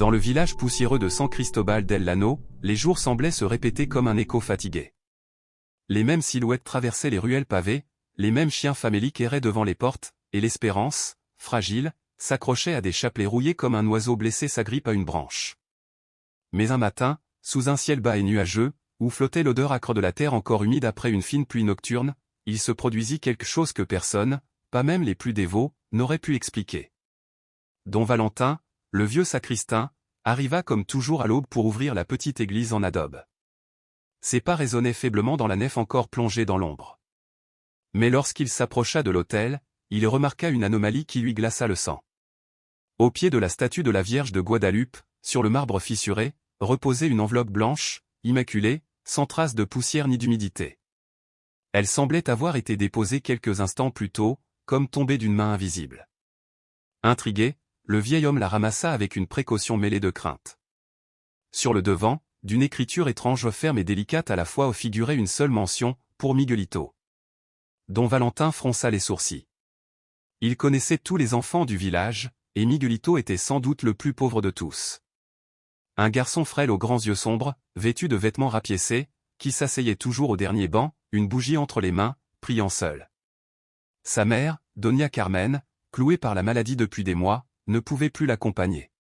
Dans le village poussiéreux de San Cristóbal del Llano, les jours semblaient se répéter comme un écho fatigué. Les mêmes silhouettes traversaient les ruelles pavées, les mêmes chiens faméliques erraient devant les portes, et l'espérance, fragile, s'accrochait à des chapelets rouillés comme un oiseau blessé s'agrippe à une branche. Mais un matin, sous un ciel bas et nuageux, où flottait l'odeur âcre de la terre encore humide après une fine pluie nocturne, il se produisit quelque chose que personne, pas même les plus dévots, n'aurait pu expliquer. Don Valentin, le vieux sacristain, arriva comme toujours à l'aube pour ouvrir la petite église en adobe. Ses pas résonnaient faiblement dans la nef encore plongée dans l'ombre. Mais lorsqu'il s'approcha de l'autel, il remarqua une anomalie qui lui glaça le sang. Au pied de la statue de la Vierge de Guadalupe, sur le marbre fissuré, reposait une enveloppe blanche, immaculée, sans trace de poussière ni d'humidité. Elle semblait avoir été déposée quelques instants plus tôt, comme tombée d'une main invisible. Intrigué, le vieil homme la ramassa avec une précaution mêlée de crainte. Sur le devant, d'une écriture étrange ferme et délicate à la fois figurait une seule mention, pour Miguelito. Don Valentin fronça les sourcils. Il connaissait tous les enfants du village, et Miguelito était sans doute le plus pauvre de tous. Un garçon frêle aux grands yeux sombres, vêtu de vêtements rapiécés, qui s'asseyait toujours au dernier banc, une bougie entre les mains, priant seul. Sa mère, Doña Carmen, clouée par la maladie depuis des mois, ne pouvait plus l'accompagner.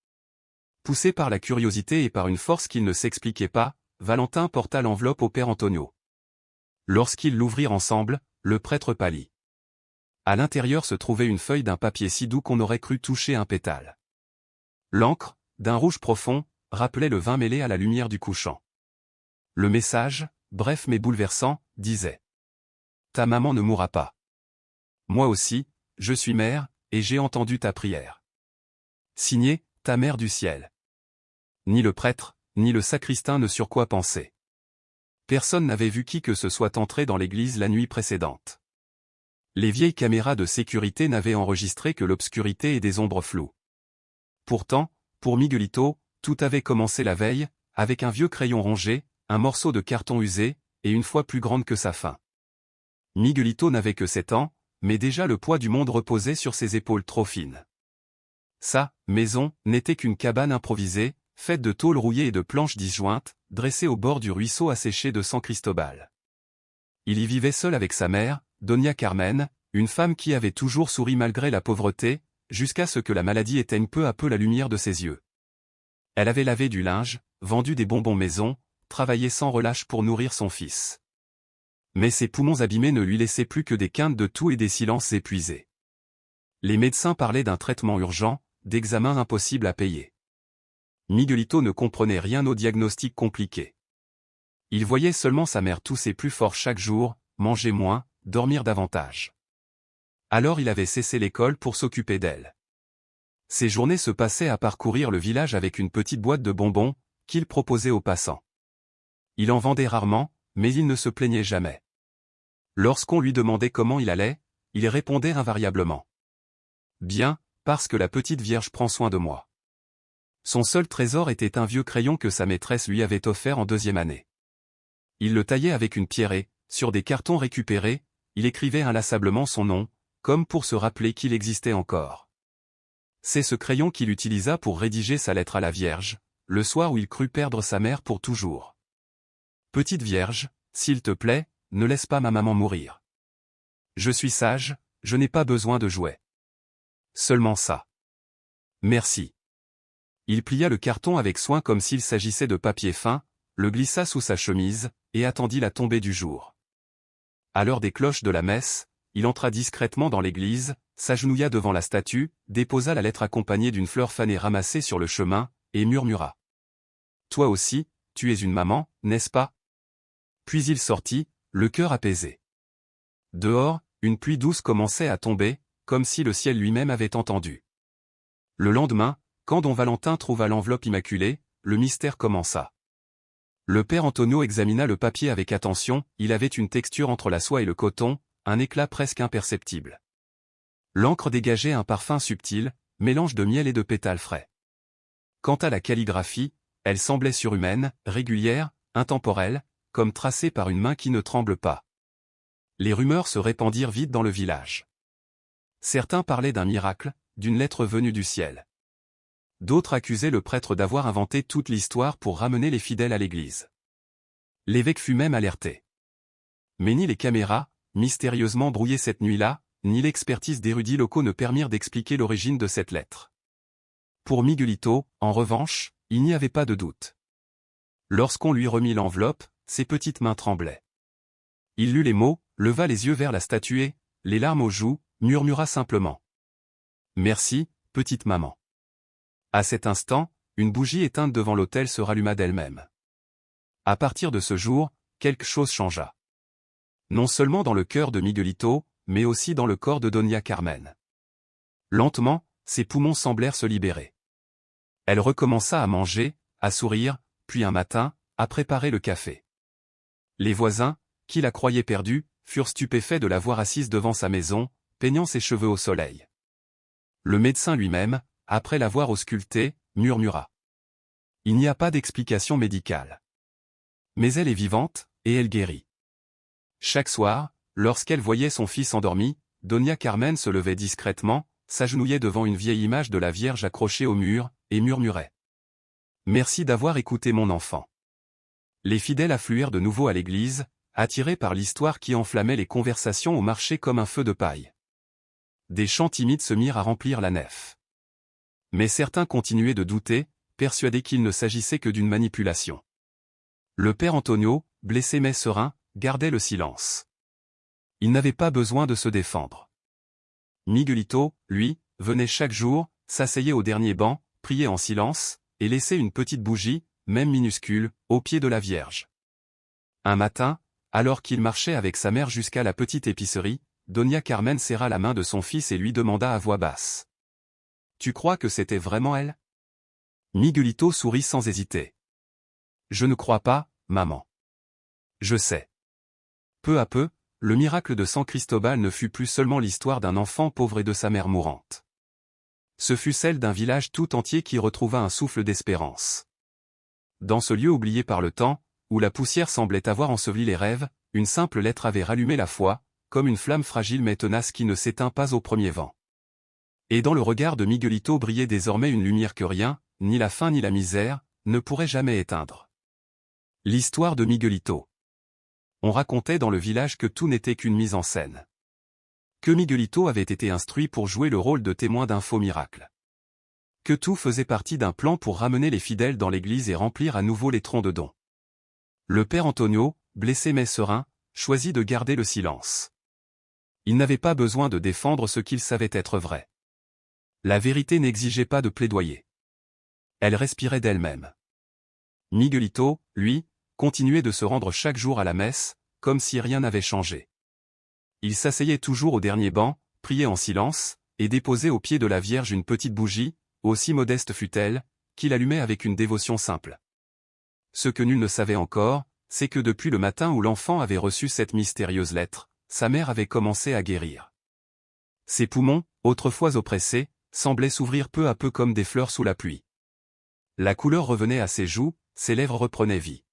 Poussé par la curiosité et par une force qu'il ne s'expliquait pas, Valentin porta l'enveloppe au père Antonio. Lorsqu'ils l'ouvrirent ensemble, le prêtre pâlit. À l'intérieur se trouvait une feuille d'un papier si doux qu'on aurait cru toucher un pétale. L'encre, d'un rouge profond, rappelait le vin mêlé à la lumière du couchant. Le message, bref mais bouleversant, disait « Ta maman ne mourra pas. Moi aussi, je suis mère, et j'ai entendu ta prière. Signé, ta mère du ciel. » Ni le prêtre, ni le sacristain ne surent quoi penser. Personne n'avait vu qui que ce soit entrer dans l'église la nuit précédente. Les vieilles caméras de sécurité n'avaient enregistré que l'obscurité et des ombres floues. Pourtant, pour Miguelito, tout avait commencé la veille, avec un vieux crayon rongé, un morceau de carton usé, et une foi plus grande que sa faim. Miguelito n'avait que 7 ans, mais déjà le poids du monde reposait sur ses épaules trop fines. Sa maison n'était qu'une cabane improvisée, faite de tôles rouillées et de planches disjointes, dressée au bord du ruisseau asséché de San Cristóbal. Il y vivait seul avec sa mère, Doña Carmen, une femme qui avait toujours souri malgré la pauvreté, jusqu'à ce que la maladie éteigne peu à peu la lumière de ses yeux. Elle avait lavé du linge, vendu des bonbons maison, travaillé sans relâche pour nourrir son fils. Mais ses poumons abîmés ne lui laissaient plus que des quintes de toux et des silences épuisés. Les médecins parlaient d'un traitement urgent, d'examens impossibles à payer. Miguelito ne comprenait rien au diagnostic compliqué. Il voyait seulement sa mère tousser plus fort chaque jour, manger moins, dormir davantage. Alors il avait cessé l'école pour s'occuper d'elle. Ses journées se passaient à parcourir le village avec une petite boîte de bonbons, qu'il proposait aux passants. Il en vendait rarement, mais il ne se plaignait jamais. Lorsqu'on lui demandait comment il allait, il répondait invariablement « Bien, parce que la petite Vierge prend soin de moi. » Son seul trésor était un vieux crayon que sa maîtresse lui avait offert en 2e année. Il le taillait avec une pierre et, sur des cartons récupérés, il écrivait inlassablement son nom, comme pour se rappeler qu'il existait encore. C'est ce crayon qu'il utilisa pour rédiger sa lettre à la Vierge, le soir où il crut perdre sa mère pour toujours. « Petite Vierge, s'il te plaît, ne laisse pas ma maman mourir. Je suis sage, je n'ai pas besoin de jouets. Seulement ça. Merci. » Il plia le carton avec soin comme s'il s'agissait de papier fin, le glissa sous sa chemise, et attendit la tombée du jour. À l'heure des cloches de la messe, il entra discrètement dans l'église, s'agenouilla devant la statue, déposa la lettre accompagnée d'une fleur fanée ramassée sur le chemin, et murmura. « Toi aussi, tu es une maman, n'est-ce pas ?» Puis il sortit, le cœur apaisé. Dehors, une pluie douce commençait à tomber, comme si le ciel lui-même avait entendu. Le lendemain, quand Don Valentin trouva l'enveloppe immaculée, le mystère commença. Le père Antonio examina le papier avec attention, il avait une texture entre la soie et le coton, un éclat presque imperceptible. L'encre dégageait un parfum subtil, mélange de miel et de pétales frais. Quant à la calligraphie, elle semblait surhumaine, régulière, intemporelle, comme tracée par une main qui ne tremble pas. Les rumeurs se répandirent vite dans le village. Certains parlaient d'un miracle, d'une lettre venue du ciel. D'autres accusaient le prêtre d'avoir inventé toute l'histoire pour ramener les fidèles à l'église. L'évêque fut même alerté. Mais ni les caméras, mystérieusement brouillées cette nuit-là, ni l'expertise d'érudits locaux ne permirent d'expliquer l'origine de cette lettre. Pour Miguelito, en revanche, il n'y avait pas de doute. Lorsqu'on lui remit l'enveloppe, ses petites mains tremblaient. Il lut les mots, leva les yeux vers la statue et, les larmes aux joues, murmura simplement. « Merci, petite maman. » À cet instant, une bougie éteinte devant l'autel se ralluma d'elle-même. À partir de ce jour, quelque chose changea. Non seulement dans le cœur de Miguelito, mais aussi dans le corps de Doña Carmen. Lentement, ses poumons semblèrent se libérer. Elle recommença à manger, à sourire, puis un matin, à préparer le café. Les voisins, qui la croyaient perdue, furent stupéfaits de la voir assise devant sa maison, peignant ses cheveux au soleil. Le médecin lui-même, après l'avoir auscultée, murmura. Il n'y a pas d'explication médicale. Mais elle est vivante, et elle guérit. Chaque soir, lorsqu'elle voyait son fils endormi, Doña Carmen se levait discrètement, s'agenouillait devant une vieille image de la Vierge accrochée au mur, et murmurait. « Merci d'avoir écouté mon enfant. » Les fidèles affluèrent de nouveau à l'église, attirés par l'histoire qui enflammait les conversations au marché comme un feu de paille. Des chants timides se mirent à remplir la nef. Mais certains continuaient de douter, persuadés qu'il ne s'agissait que d'une manipulation. Le père Antonio, blessé mais serein, gardait le silence. Il n'avait pas besoin de se défendre. Miguelito, lui, venait chaque jour, s'asseyait au dernier banc, priait en silence, et laissait une petite bougie, même minuscule, au pied de la Vierge. Un matin, alors qu'il marchait avec sa mère jusqu'à la petite épicerie, Doña Carmen serra la main de son fils et lui demanda à voix basse. « Tu crois que c'était vraiment elle ?» Miguelito sourit sans hésiter. « Je ne crois pas, maman. Je sais. » Peu à peu, le miracle de San Cristobal ne fut plus seulement l'histoire d'un enfant pauvre et de sa mère mourante. Ce fut celle d'un village tout entier qui retrouva un souffle d'espérance. Dans ce lieu oublié par le temps, où la poussière semblait avoir enseveli les rêves, une simple lettre avait rallumé la foi, comme une flamme fragile mais tenace qui ne s'éteint pas au premier vent. Et dans le regard de Miguelito brillait désormais une lumière que rien, ni la faim ni la misère, ne pourrait jamais éteindre. L'histoire de Miguelito. On racontait dans le village que tout n'était qu'une mise en scène. Que Miguelito avait été instruit pour jouer le rôle de témoin d'un faux miracle. Que tout faisait partie d'un plan pour ramener les fidèles dans l'église et remplir à nouveau les troncs de dons. Le père Antonio, blessé mais serein, choisit de garder le silence. Il n'avait pas besoin de défendre ce qu'il savait être vrai. La vérité n'exigeait pas de plaidoyer. Elle respirait d'elle-même. Miguelito, lui, continuait de se rendre chaque jour à la messe, comme si rien n'avait changé. Il s'asseyait toujours au dernier banc, priait en silence, et déposait au pied de la Vierge une petite bougie, aussi modeste fût-elle, qu'il allumait avec une dévotion simple. Ce que nul ne savait encore, c'est que depuis le matin où l'enfant avait reçu cette mystérieuse lettre, sa mère avait commencé à guérir. Ses poumons, autrefois oppressés, semblaient s'ouvrir peu à peu comme des fleurs sous la pluie. La couleur revenait à ses joues, ses lèvres reprenaient vie.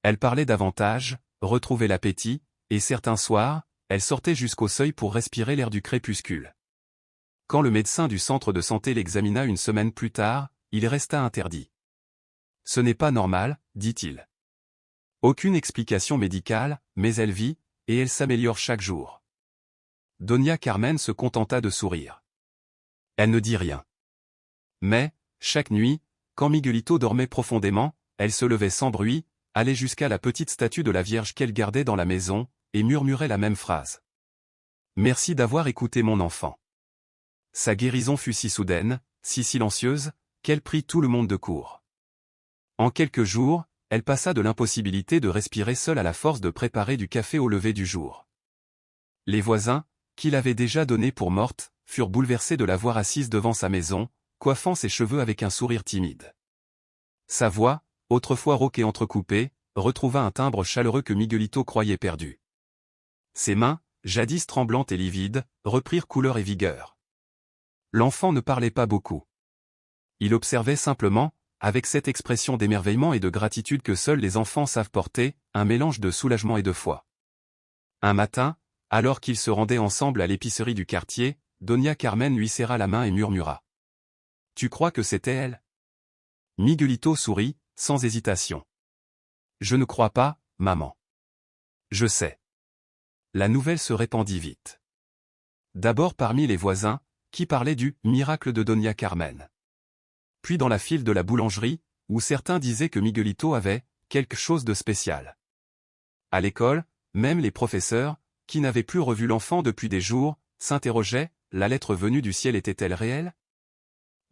Elle parlait davantage, retrouvait l'appétit, et certains soirs, elle sortait jusqu'au seuil pour respirer l'air du crépuscule. Quand le médecin du centre de santé l'examina une semaine plus tard, il resta interdit. « Ce n'est pas normal, dit-il. Aucune explication médicale, mais elle vit, et elle s'améliore chaque jour. » Doña Carmen se contenta de sourire. Elle ne dit rien. Mais, chaque nuit, quand Miguelito dormait profondément, elle se levait sans bruit, allait jusqu'à la petite statue de la Vierge qu'elle gardait dans la maison, et murmurait la même phrase. « Merci d'avoir écouté mon enfant. » Sa guérison fut si soudaine, si silencieuse, qu'elle prit tout le monde de court. En quelques jours, elle passa de l'impossibilité de respirer seule à la force de préparer du café au lever du jour. Les voisins, qui l'avaient déjà donnée pour morte, furent bouleversés de la voir assise devant sa maison, coiffant ses cheveux avec un sourire timide. Sa voix, autrefois rauque et entrecoupée, retrouva un timbre chaleureux que Miguelito croyait perdu. Ses mains, jadis tremblantes et livides, reprirent couleur et vigueur. L'enfant ne parlait pas beaucoup. Il observait simplement, avec cette expression d'émerveillement et de gratitude que seuls les enfants savent porter, un mélange de soulagement et de foi. Un matin, alors qu'ils se rendaient ensemble à l'épicerie du quartier, Doña Carmen lui serra la main et murmura. Tu crois que c'était elle? Miguelito sourit, sans hésitation. Je ne crois pas, maman. Je sais. La nouvelle se répandit vite. D'abord parmi les voisins, qui parlaient du « miracle de Doña Carmen ». Puis dans la file de la boulangerie, où certains disaient que Miguelito avait « quelque chose de spécial ». À l'école, même les professeurs, qui n'avaient plus revu l'enfant depuis des jours, s'interrogeaient, la lettre venue du ciel était-elle réelle?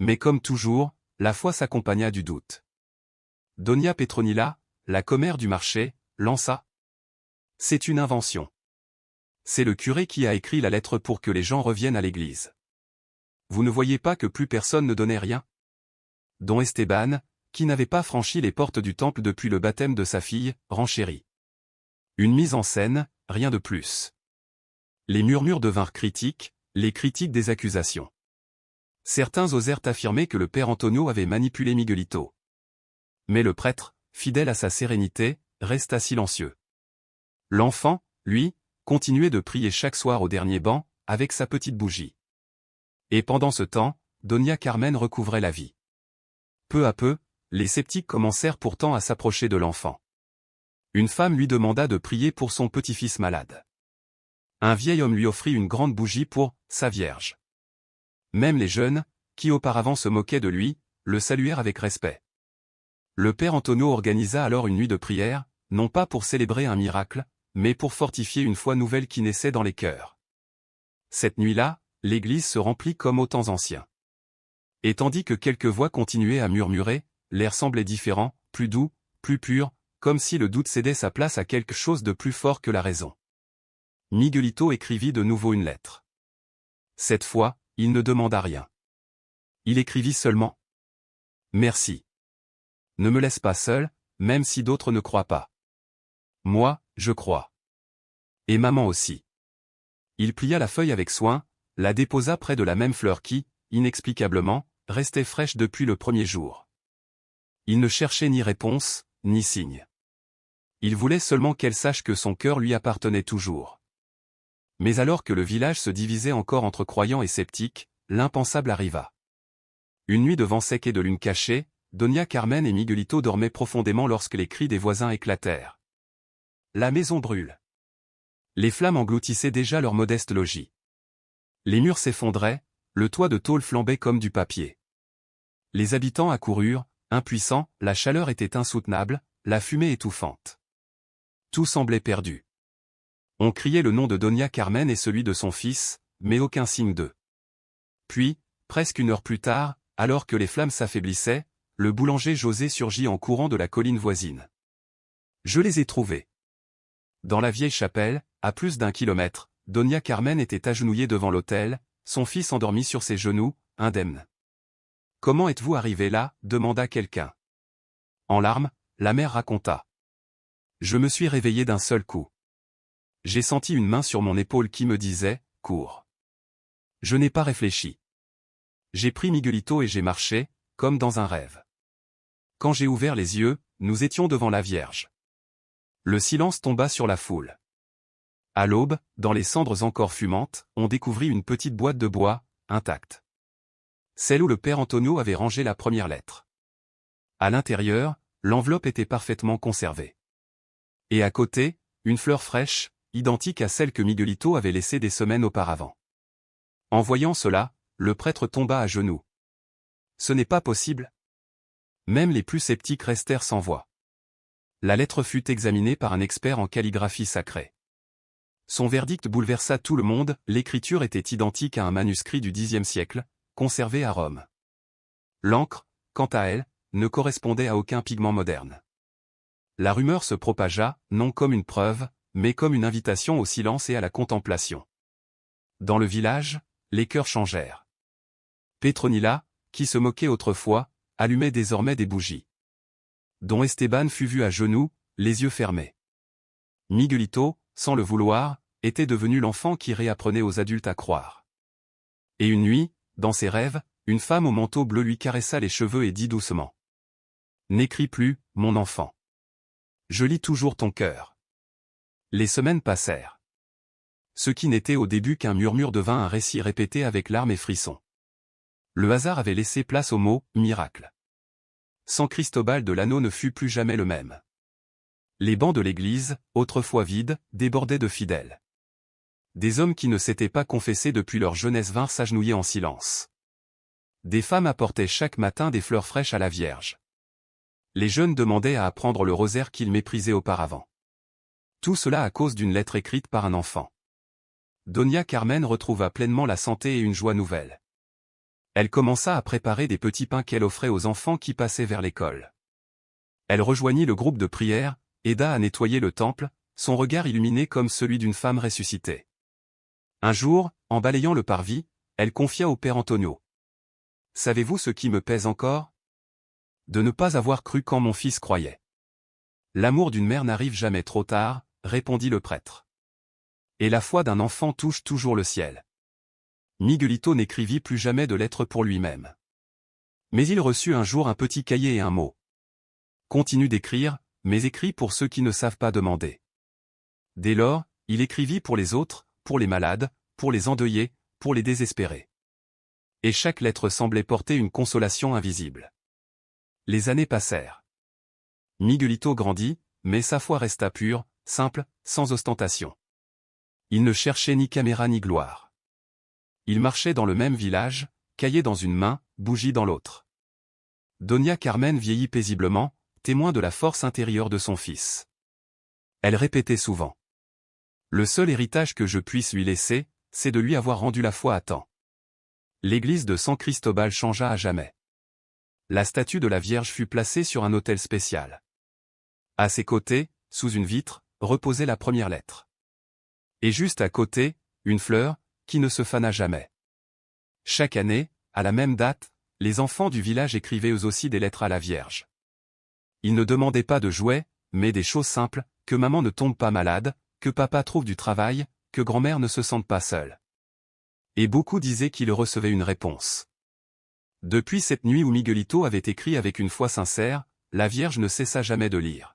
Mais comme toujours, la foi s'accompagna du doute. Doña Petronila, la commère du marché, lança. C'est une invention. C'est le curé qui a écrit la lettre pour que les gens reviennent à l'église. Vous ne voyez pas que plus personne ne donnait rien? Don Esteban, qui n'avait pas franchi les portes du temple depuis le baptême de sa fille, renchérit. Une mise en scène, rien de plus. Les murmures devinrent critiques, les critiques des accusations. Certains osèrent affirmer que le père Antonio avait manipulé Miguelito. Mais le prêtre, fidèle à sa sérénité, resta silencieux. L'enfant, lui, continuait de prier chaque soir au dernier banc, avec sa petite bougie. Et pendant ce temps, Doña Carmen recouvrait la vie. Peu à peu, les sceptiques commencèrent pourtant à s'approcher de l'enfant. Une femme lui demanda de prier pour son petit-fils malade. Un vieil homme lui offrit une grande bougie pour « sa Vierge ». Même les jeunes, qui auparavant se moquaient de lui, le saluèrent avec respect. Le père Antonio organisa alors une nuit de prière, non pas pour célébrer un miracle, mais pour fortifier une foi nouvelle qui naissait dans les cœurs. Cette nuit-là, l'église se remplit comme aux temps anciens. Et tandis que quelques voix continuaient à murmurer, l'air semblait différent, plus doux, plus pur, comme si le doute cédait sa place à quelque chose de plus fort que la raison. Miguelito écrivit de nouveau une lettre. Cette fois, il ne demanda rien. Il écrivit seulement « Merci. Ne me laisse pas seul, même si d'autres ne croient pas. Moi, je crois. Et maman aussi. » Il plia la feuille avec soin, la déposa près de la même fleur qui, inexplicablement, restait fraîche depuis le premier jour. Il ne cherchait ni réponse, ni signe. Il voulait seulement qu'elle sache que son cœur lui appartenait toujours. Mais alors que le village se divisait encore entre croyants et sceptiques, l'impensable arriva. Une nuit de vent sec et de lune cachée, Doña Carmen et Miguelito dormaient profondément lorsque les cris des voisins éclatèrent. La maison brûle. Les flammes engloutissaient déjà leur modeste logis. Les murs s'effondraient, le toit de tôle flambait comme du papier. Les habitants accoururent, impuissants, la chaleur était insoutenable, la fumée étouffante. Tout semblait perdu. On criait le nom de Doña Carmen et celui de son fils, mais aucun signe d'eux. Puis, presque une heure plus tard, alors que les flammes s'affaiblissaient, le boulanger José surgit en courant de la colline voisine. Je les ai trouvés. Dans la vieille chapelle, à plus d'1 kilomètre, Doña Carmen était agenouillée devant l'autel, son fils endormi sur ses genoux, indemne. « Comment êtes-vous arrivé là » demanda quelqu'un. En larmes, la mère raconta. « Je me suis réveillé d'un seul coup. J'ai senti une main sur mon épaule qui me disait « Cours ». Je n'ai pas réfléchi. J'ai pris Miguelito et j'ai marché, comme dans un rêve. Quand j'ai ouvert les yeux, nous étions devant la Vierge. Le silence tomba sur la foule. À l'aube, dans les cendres encore fumantes, on découvrit une petite boîte de bois, intacte. Celle où le père Antonio avait rangé la première lettre. À l'intérieur, l'enveloppe était parfaitement conservée. Et à côté, une fleur fraîche, identique à celle que Miguelito avait laissée des semaines auparavant. En voyant cela, le prêtre tomba à genoux. Ce n'est pas possible. Même les plus sceptiques restèrent sans voix. La lettre fut examinée par un expert en calligraphie sacrée. Son verdict bouleversa tout le monde, l'écriture était identique à un manuscrit du Xe siècle, conservé à Rome. L'encre, quant à elle, ne correspondait à aucun pigment moderne. La rumeur se propagea, non comme une preuve, mais comme une invitation au silence et à la contemplation. Dans le village, les cœurs changèrent. Petronila, qui se moquait autrefois, allumait désormais des bougies. Don Esteban fut vu à genoux, les yeux fermés. Miguelito, sans le vouloir, était devenu l'enfant qui réapprenait aux adultes à croire. Et une nuit, dans ses rêves, une femme au manteau bleu lui caressa les cheveux et dit doucement. « N'écris plus, mon enfant. Je lis toujours ton cœur. » Les semaines passèrent. Ce qui n'était au début qu'un murmure devint un récit répété avec larmes et frissons. Le hasard avait laissé place au mot « miracle ». San Cristobal de l'Anneau ne fut plus jamais le même. Les bancs de l'église, autrefois vides, débordaient de fidèles. Des hommes qui ne s'étaient pas confessés depuis leur jeunesse vinrent s'agenouiller en silence. Des femmes apportaient chaque matin des fleurs fraîches à la Vierge. Les jeunes demandaient à apprendre le rosaire qu'ils méprisaient auparavant. Tout cela à cause d'une lettre écrite par un enfant. Doña Carmen retrouva pleinement la santé et une joie nouvelle. Elle commença à préparer des petits pains qu'elle offrait aux enfants qui passaient vers l'école. Elle rejoignit le groupe de prière, aida à nettoyer le temple, son regard illuminé comme celui d'une femme ressuscitée. Un jour, en balayant le parvis, elle confia au père Antonio. « Savez-vous ce qui me pèse encore ? De ne pas avoir cru quand mon fils croyait. » « L'amour d'une mère n'arrive jamais trop tard, » répondit le prêtre. « Et la foi d'un enfant touche toujours le ciel. » Miguelito n'écrivit plus jamais de lettres pour lui-même. Mais il reçut un jour un petit cahier et un mot. « Continue d'écrire, mais écris pour ceux qui ne savent pas demander. » Dès lors, il écrivit pour les autres, pour les malades, pour les endeuillés, pour les désespérés. Et chaque lettre semblait porter une consolation invisible. Les années passèrent. Miguelito grandit, mais sa foi resta pure, simple, sans ostentation. Il ne cherchait ni caméra ni gloire. Il marchait dans le même village, cahier dans une main, bougie dans l'autre. Doña Carmen vieillit paisiblement, témoin de la force intérieure de son fils. Elle répétait souvent. Le seul héritage que je puisse lui laisser, c'est de lui avoir rendu la foi à temps. L'église de San Cristobal changea à jamais. La statue de la Vierge fut placée sur un autel spécial. À ses côtés, sous une vitre, reposait la première lettre. Et juste à côté, une fleur, qui ne se fana jamais. Chaque année, à la même date, les enfants du village écrivaient eux aussi des lettres à la Vierge. Ils ne demandaient pas de jouets, mais des choses simples, que maman ne tombe pas malade, que papa trouve du travail, que grand-mère ne se sente pas seule. Et beaucoup disaient qu'ils recevaient une réponse. Depuis cette nuit où Miguelito avait écrit avec une foi sincère, la Vierge ne cessa jamais de lire.